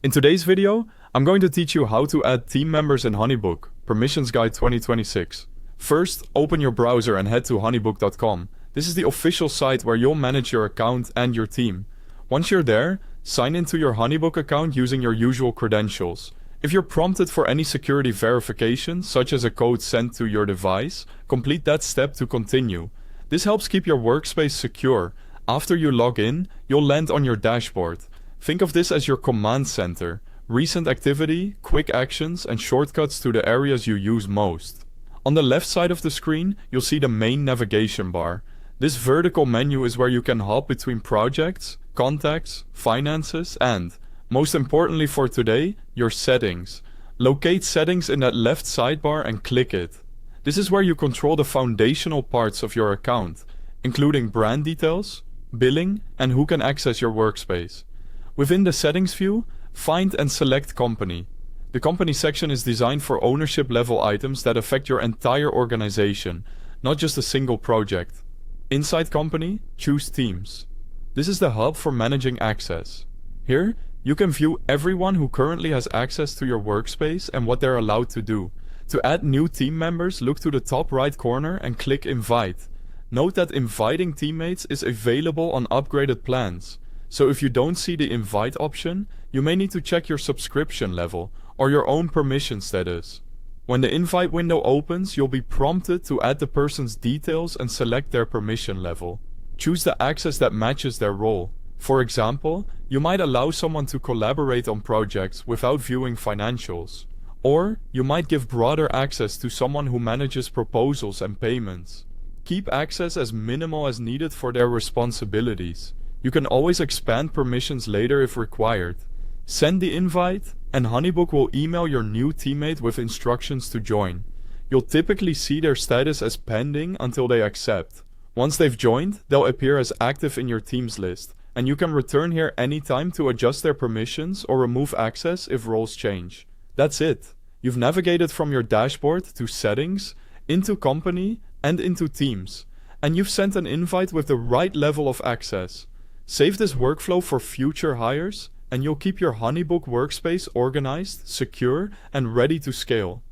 In today's video, I'm going to teach you how to add team members in HoneyBook, Permissions Guide 2026. First, open your browser and head to honeybook.com. This is the official site where you'll manage your account and your team. Once you're there, sign into your HoneyBook account using your usual credentials. If you're prompted for any security verification, such as a code sent to your device, complete that step to continue. This helps keep your workspace secure. After you log in, you'll land on your dashboard. Think of this as your command center, recent activity, quick actions, and shortcuts to the areas you use most. On the left side of the screen, you'll see the main navigation bar. This vertical menu is where you can hop between projects, contacts, finances, and, most importantly for today, your settings. Locate settings in that left sidebar and click it. This is where you control the foundational parts of your account, including brand details, billing, and who can access your workspace. Within the settings view, find and select company. The company section is designed for ownership level items that affect your entire organization, not just a single project. Inside company, choose teams. This is the hub for managing access. Here, you can view everyone who currently has access to your workspace and what they're allowed to do. To add new team members, look to the top right corner and click Invite. Note that inviting teammates is available on upgraded plans. So if you don't see the invite option, you may need to check your subscription level or your own permission status. When the invite window opens, you'll be prompted to add the person's details and select their permission level. Choose the access that matches their role. For example, you might allow someone to collaborate on projects without viewing financials. Or you might give broader access to someone who manages proposals and payments. Keep access as minimal as needed for their responsibilities. You can always expand permissions later if required. Send the invite, and HoneyBook will email your new teammate with instructions to join. You'll typically see their status as pending until they accept. Once they've joined, they'll appear as active in your teams list, and you can return here anytime to adjust their permissions or remove access if roles change. That's it. You've navigated from your dashboard to settings, into company, and into teams. And you've sent an invite with the right level of access. Save this workflow for future hires, and you'll keep your HoneyBook workspace organized, secure, and ready to scale.